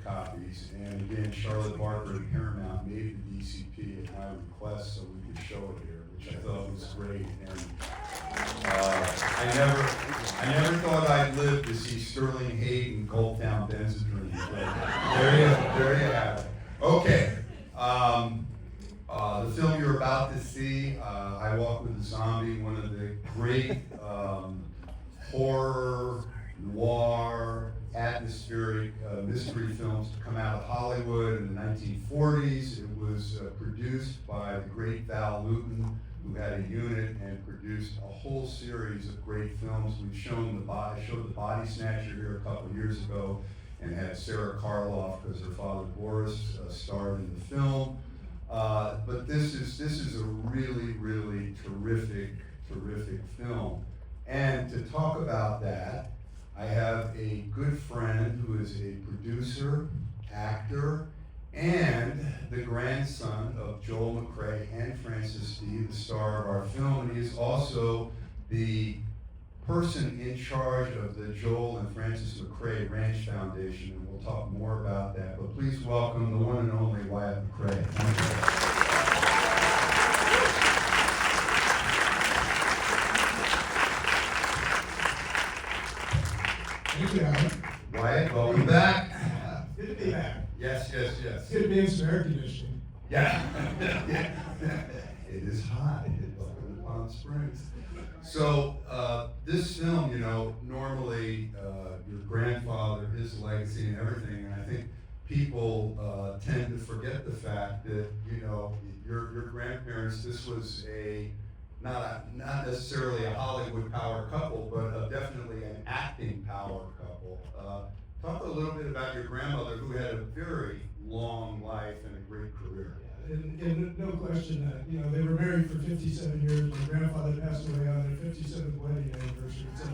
copies. And again, Charlotte Barker and Paramount made the DCP at my request so we could show it here, which I thought was great. And I never thought I'd live to see Sterling Hayden, Gold Town Benzedrine. But there you have it. Okay. The film you're about to see, I Walk with a Zombie, one of the great horror, noir, atmospheric mystery films to come out of Hollywood in the 1940s. It was produced by the great Val Lewton, who had a unit and produced a whole series of great films. We've shown I showed The Body Snatcher here a couple years ago and had Sarah Karloff, because her father Boris starred in the film. But this is a really, really terrific film. And to talk about that, I have a good friend who is a producer, actor, and the grandson of Joel McCrea and Frances Dee, the star of our film. And he is also the person in charge of the Joel and Frances McCrea Ranch Foundation, and we'll talk more about that. But please welcome the one and only Wyatt McCrea. Thank you, Alan. Wyatt, welcome back. Good to be back. Yes. It's good to be in some air conditioning. Yeah. It is hot. Welcome to Palm Springs. So this film, normally your grandfather, his legacy and everything, and I think people tend to forget the fact that, your grandparents, this was not necessarily a Hollywood power couple, but definitely an acting power couple. Talk a little bit about your grandmother, who had a very long life and a great career. And no question that, they were married for 57 years. My grandfather passed away on their 57th wedding anniversary. So,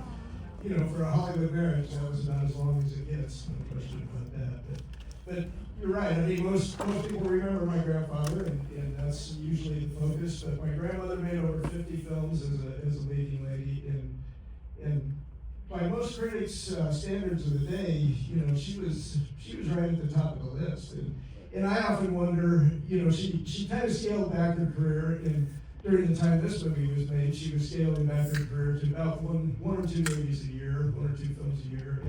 for a Hollywood marriage, that was about as long as it gets. No question about that. But you're right. I mean, most people remember my grandfather, and that's usually the focus. But my grandmother made over 50 films as a leading lady, and by most critics' standards of the day, she was right at the top of the list. And I often wonder, she kind of scaled back her career, and during the time this movie was made, she was scaling back her career to about one or two movies a year, 1 or 2 films a year,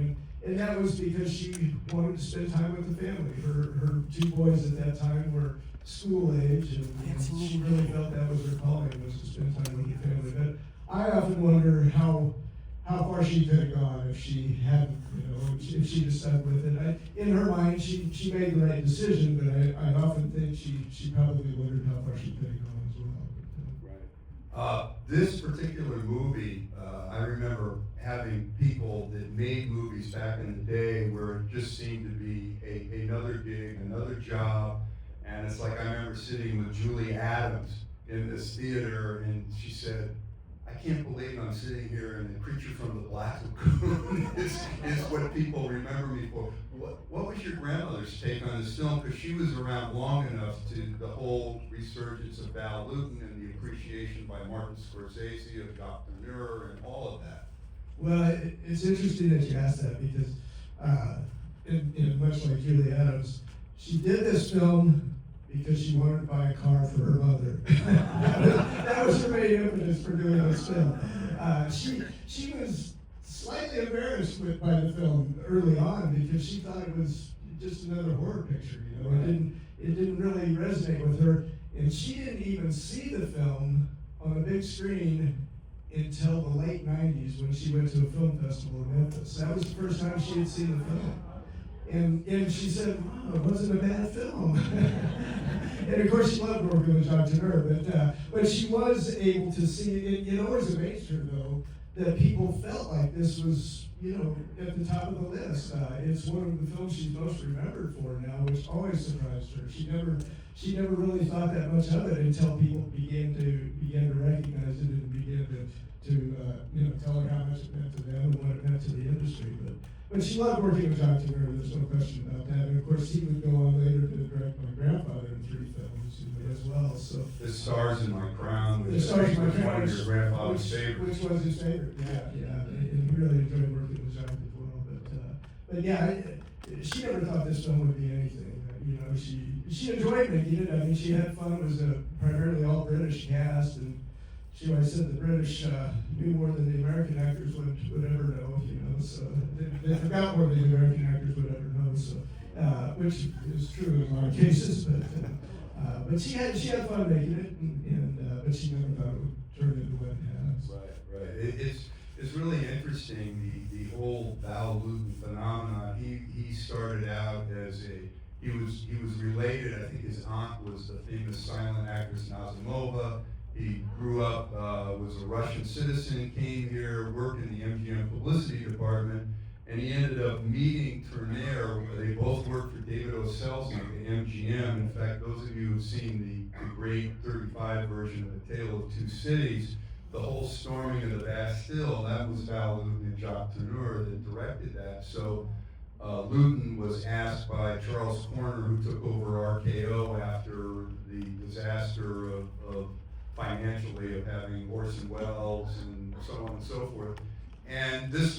and that was because she wanted to spend time with the family. Her 2 boys at that time were school age, and she really felt that was her calling, was to spend time with the family. But I often wonder how far she could have gone if she hadn't, if she'd have stuck with it. In her mind, she made the right decision, but I often think she probably wondered how far she could have gone as well. Right. This particular movie, I remember having people that made movies back in the day where it just seemed to be another gig, another job, and it's like I remember sitting with Julie Adams in this theater, and she said, I can't believe I'm sitting here and The Creature from the Black Lagoon is what people remember me for. What was your grandmother's take on this film? Because she was around long enough to the whole resurgence of Val Lewton and the appreciation by Martin Scorsese of Dr. Noir and all of that. Well, it's interesting that you asked that because, much like Julie Adams, she did this film because she wanted to buy a car for her mother. that was her main impetus for doing this film. She was slightly embarrassed by the film early on because she thought it was just another horror picture. It didn't really resonate with her, and she didn't even see the film on a big screen until the late 90s when she went to a film festival in Memphis. That was the first time she had seen the film. And she said, wow, it wasn't a bad film. And of course she loved working with Dr. Noir, but she was able to see it. It always amazed her though, that people felt like this was, at the top of the list. It's one of the films she's most remembered for now, which always surprised her. She never really thought that much of it until people began to recognize it and began to tell her how much it meant to them and what it meant to the industry. But she loved working with Dr. Noir, there's no question about that. And of course, he would go on later to direct my grandfather in 3 films as well. So The Stars in My Crown, which The Stars in My was Crown, one of your grandfather's favorites. which was his favorite, yeah. And he really enjoyed working with Jacques as well. but yeah, she never thought this film would be anything. You know, she enjoyed making it. I mean, she had fun. It was a primarily all British cast, and she always said the British knew more than the American actors would ever know. You know, so they forgot more than the American actors would ever know. So, which is true in a lot of cases, but she had fun making it, and but she never thought it would turn into what it has. Right. It's really interesting, the whole Val Lewton phenomenon. He started out as he was related. I think his aunt was the famous silent actress Nazimova. He grew up, was a Russian citizen, came here, worked in the MGM publicity department, and he ended up meeting Tourneur. They both worked for David O. Selznick at MGM. In fact, those of you who've seen the great 35 version of The Tale of Two Cities, the whole storming of the Bastille, that was Val Lewton and Jacques Tourneur that directed that. So Lewton was asked by Charles Corner, who took over RKO after the disaster of financially of having Orson Welles and so on and so forth. And these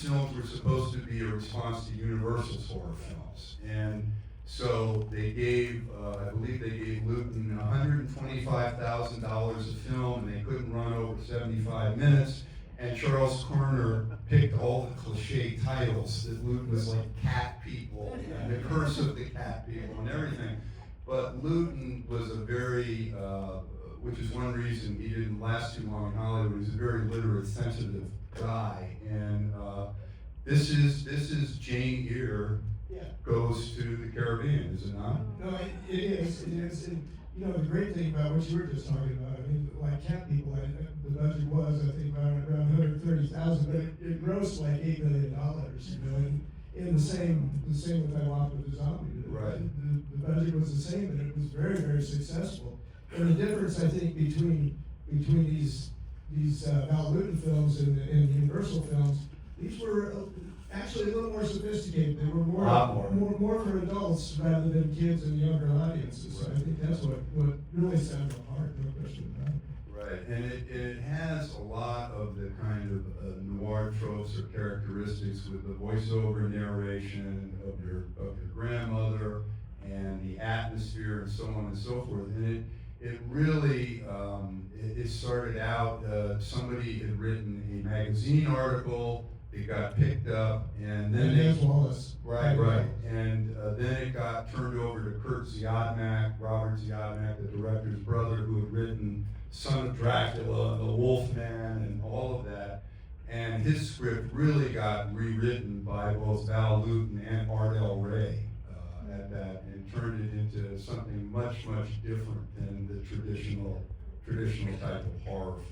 films were supposed to be a response to Universal's horror films. And so they gave, I believe they gave Lewton $125,000 a film, and they couldn't run over 75 minutes. And Charles Corner picked all the cliche titles that Lewton was like Cat People, and The Curse of the Cat People, and everything. But Lewton was a very, which is one reason he didn't last too long in Hollywood. He was a very literate, sensitive guy, and this is Jane Eyre goes to the Caribbean, is it not? No, it is. And, you know, the great thing about what you were just talking about, I mean, like Cat People, the budget was, I think, around 130,000, but it grossed like $8 million, you know, and in the same with I Walk with the Zombie. Right. The budget was the same, but it was very, very successful. And the difference, I think, between these Val Lewton films and the Universal films, these were actually a little more sophisticated. They were more for adults rather than kids and younger audiences. So I think that's what really set them apart, no question about it. Right, and it has a lot of the kind of noir tropes or characteristics with the voiceover narration of your grandmother and the atmosphere and so on and so forth. And it really, it started out, somebody had written a magazine article, it got picked up, and then Wallace. Right, and then it got turned over to Robert Ziadmak, the director's brother, who had written Son of Dracula, The Wolfman, and all of that. And his script really got rewritten by both Val Lewton and Ardell Ray at that, and turned it into something much, much different than the traditional type of horror film.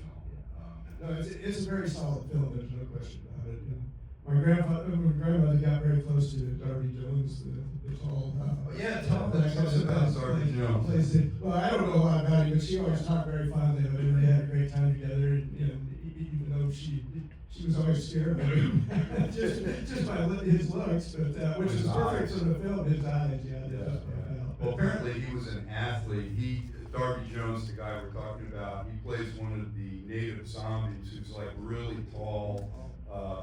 No, it's a very solid film. There's no question about it. And my grandmother got very close to Darby Jones, the tall. Tell us about Darby Jones. Well, I don't know a lot about him, but she always talked very fondly of him. They had a great time together, and even though she was always scared of him, just by his looks, but which is perfect for the film. His eyes, Well, apparently he was an athlete. Darby Jones, the guy we're talking about, he plays one of the native zombies who's like really tall,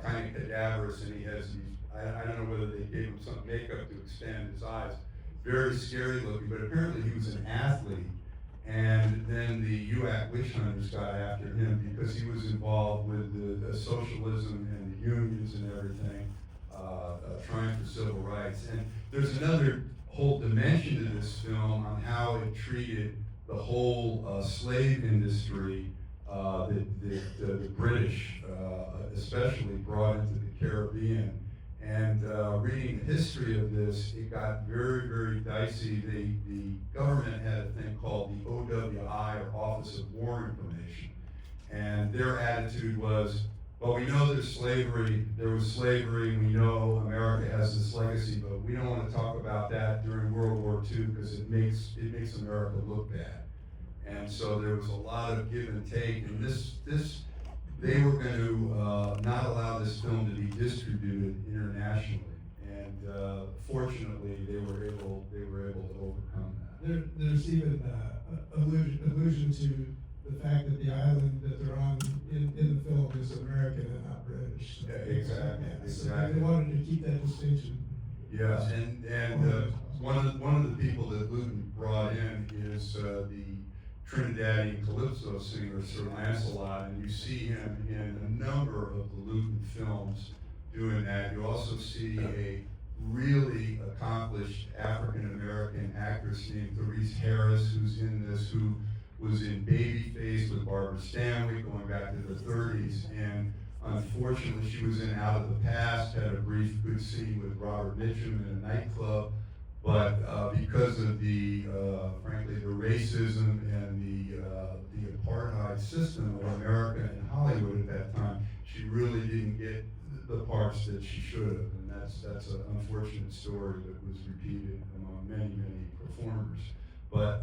kind of cadaverous, and he has these, I don't know whether they gave him some makeup to expand his eyes, very scary looking, but apparently he was an athlete. And then the UAC witch hunters got after him because he was involved with the socialism and the unions and everything, trying for civil rights. And there's another whole dimension to this film on how it treated the whole slave industry that the British especially brought into the Caribbean. And reading the history of this, it got very, very dicey. The government had a thing called the OWI, or Office of War Information. And their attitude was, well, we know there was slavery, we know America has this legacy, but we don't want to talk about that during World War II because it makes America look bad. And so there was a lot of give and take, and they were going to not allow this film to be distributed internationally. And fortunately, they were able to overcome that. There's even allusion to the fact that the island that they're on in the film is American and not British. So, Yeah, exactly, so exactly. they wanted to keep that distinction. Yes, and one of the people that Luton brought in is the Trinidadian calypso singer Sir Lancelot, and you see him in a number of the Luton films doing that. You also see a really accomplished African-American actress named Therese Harris, who's in this, who was in Babyface with Barbara Stanwyck going back to the 30s, and unfortunately she was in Out of the Past, had a brief good scene with Robert Mitchum in a nightclub, but because of the, frankly, the racism and the apartheid system of America and Hollywood at that time, she really didn't get the parts that she should have, and that's an unfortunate story that was repeated among many performers. But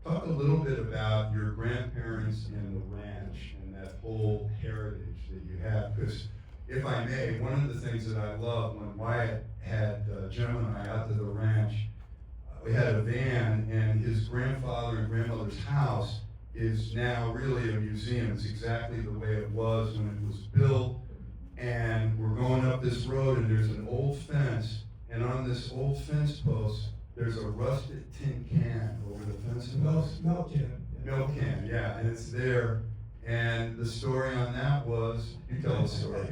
talk a little bit about your grandparents and the ranch and that whole heritage that you have, because if I may, one of the things that I love when Wyatt had Jim and I out to the ranch, we had a van, and his grandfather and grandmother's house is now really a museum. It's exactly the way it was when it was built. And we're going up this road, and there's an old fence, and on this old fence post, there's a rusted tin can over the fence post. Milk can. Yeah. Milk can, yeah, and it's there. And the story on that was, you tell the story.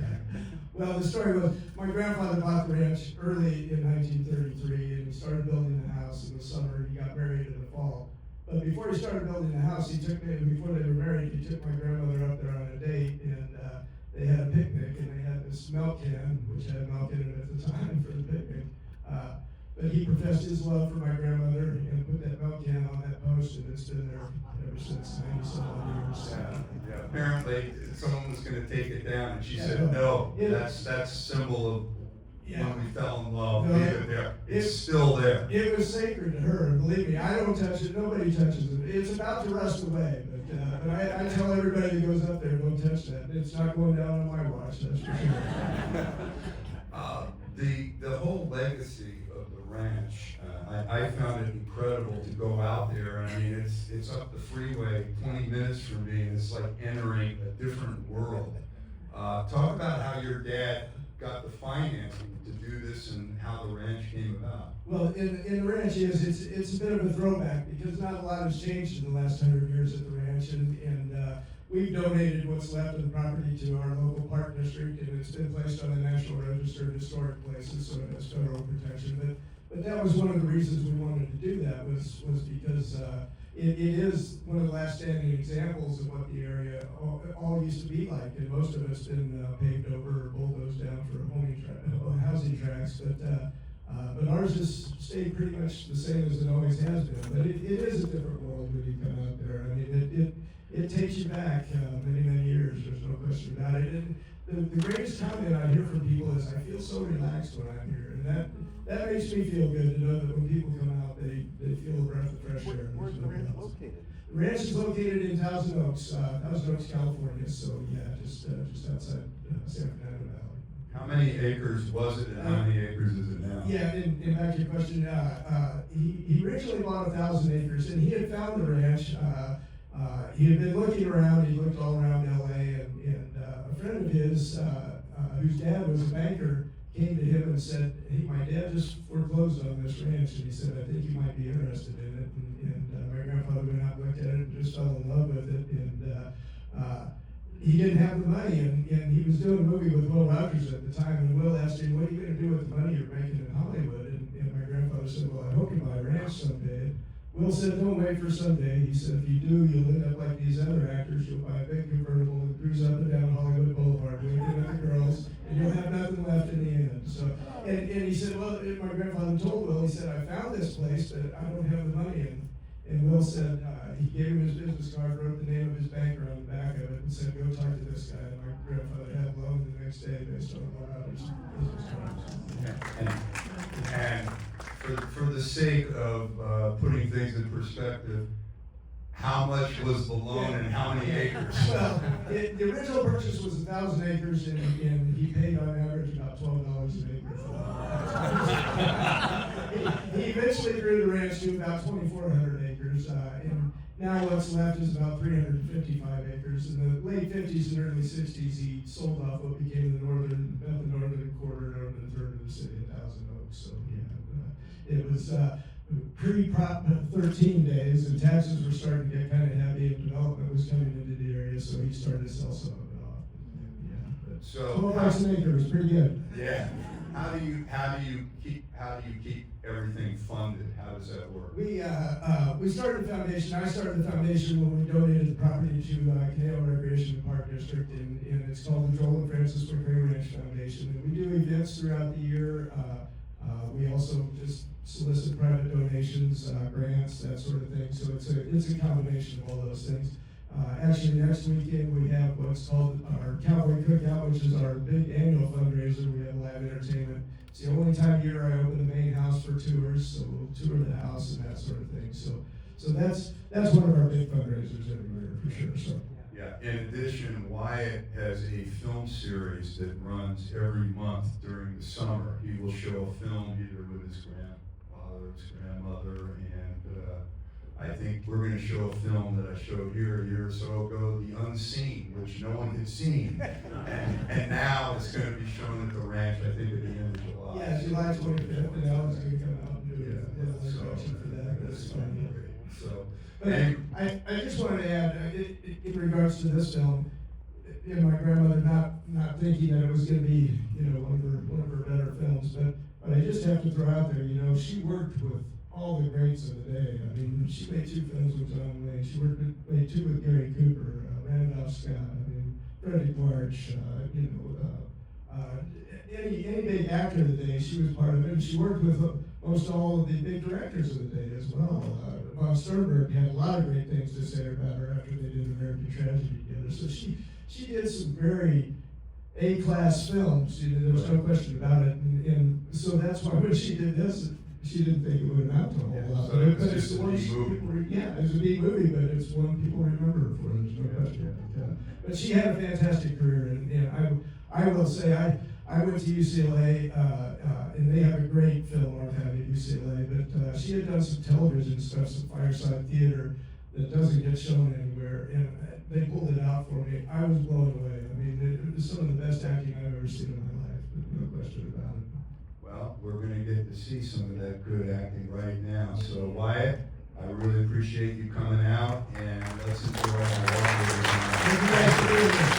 Well, the story was, my grandfather bought the ranch early in 1933, and he started building the house in the summer, and he got married in the fall. But before he started building the house, before they were married, he took my grandmother up there on a date, and they had a picnic, and they had this milk can, which had milk in it at the time for the picnic. But he professed his love for my grandmother and put that milk can on that post, and it's been there ever since 90-some years. Yeah. Apparently, someone was going to take it down, and she said, "No, that's symbol of when we fell in love. Leave it there. It's still there." It was sacred to her, and believe me, I don't touch it. Nobody touches it. It's about to rust away, but I tell everybody that goes up there, don't touch that. It's not going down on my watch. That's for sure. The whole legacy of the ranch, I found it incredible to go out there. I mean, it's up the freeway 20 minutes from me, and it's like entering a different world. Talk about how your dad got the financing to do this and how the ranch came about. Well, in the ranch, it's a bit of a throwback because not a lot has changed in the last 100 years at the ranch, and we've donated what's left of the property to our local park district, and it's been placed on the National Register of Historic Places, so it has federal protection. But that was one of the reasons we wanted to do that was because it is one of the last standing examples of what the area all used to be like, and most of it's been paved over or bulldozed down for housing tracts. But ours has stayed pretty much the same as it always has been. But it is a different world when you come out there. I mean, it takes you back many years. There's no question about it. And the greatest comment I hear from people is, "I feel so relaxed when I'm here," and that makes me feel good to know that when people come out, they feel a breath of fresh air. Where's the ranch located? The ranch is located in Thousand Oaks, California. So yeah, just outside San Fernando Valley. How many acres was it, and how many acres is it now? Yeah, and back to your question, he originally bought 1,000 acres, and he had found the ranch. He had been looking around. He looked all around LA, and a friend of his, whose dad was a banker, came to him and said, "Hey, my dad just foreclosed on this ranch," and he said, "I think you might be interested in it." And my grandfather went out and looked at it and just fell in love with it. And he didn't have the money, and he was doing a movie with Will Rogers at the time, and Will asked him, "What are you going to do with the money you're making in Hollywood?" And my grandfather said, "Well, I hope you buy a ranch someday." Will said, "Don't wait for someday." He said, "If you do, you'll end up like these other actors. You'll buy a big convertible and cruise up and down Hollywood Boulevard, winking at the girls, and you'll have nothing left in the end." So, and he said, "Well," my grandfather told Will, he said, "I found this place, but I don't have the money." And Will said, he gave him his business card, wrote the name of his banker on the back of it, and said, "Go talk to this guy." And my grandfather had a loan the next day based on Will Rogers' business cards. And for the sake of putting things in perspective, how much was the loan and how many acres? Well, the original purchase was 1,000 acres, and he paid on average about $12 an acre for that. He eventually grew the ranch to about 2,400 acres, Now what's left is about 355 acres. In the late 50s and early 60s, he sold off what became the northern quarter, northern third of the city of Thousand Oaks. So yeah, it was pre-Prop 13 days, and taxes were starting to get kind of heavy, and development was coming into the area, so he started to sell some of it off. Yeah, but So 12 bucks an acre was pretty good. yeah. How do you keep everything funded? How does that work? We started the foundation. I started the foundation when we donated the property to Canal Recreation and Park District, and it's called the Joel and Francis McRae Ranch Foundation. And we do events throughout the year. We also just solicit private donations, grants, that sort of thing. So it's a combination of all those things. Actually, next weekend we have what's called our Cowboy Cookout, which is our big annual fundraiser. We have live entertainment. It's the only time of year I open the main house for tours, so we'll tour the house and that sort of thing. So that's one of our big fundraisers every year for sure. So. Yeah. In addition, Wyatt has a film series that runs every month during the summer. He will show a film either with his grandfather, his grandmother, and I think we're going to show a film that I showed here a year or so ago, The Unseen, which no one had seen. And now it's going to be shown at the ranch, I think, at the end of July. Yeah, July 25th, and Alan's going to come out and do a introduction for that. That's fun. So, but I just wanted to add, in regards to this film, my grandmother not thinking that it was going to be, one of her better films, but I just have to throw out there, she worked with all the greats of the day. I mean, she made 2 films with John Wayne. She made 2 with Gary Cooper, Randolph Scott, Freddie March, any big actor of the day, she was part of it. And she worked with most all of the big directors of the day as well. Bob Sternberg had a lot of great things to say about her after they did American Tragedy together. So she did some very A-class films. There was no question about it. And so that's why when she did this, she didn't think it would amount to a whole lot. So But it's the one movie. it's a big movie, but it's one people remember her for. There's no question. But she had a fantastic career, and I will say I went to UCLA, and they have a great film archive at UCLA. But she had done some television stuff, some fireside theater that doesn't get shown anywhere, and they pulled it out for me. I was blown away. I mean, it was some of the best acting I've ever seen in my life. No question about it. Well, we're going to get to see some of that good acting right now. So, Wyatt, I really appreciate you coming out, and let's enjoy our walk. Thank you guys for being here.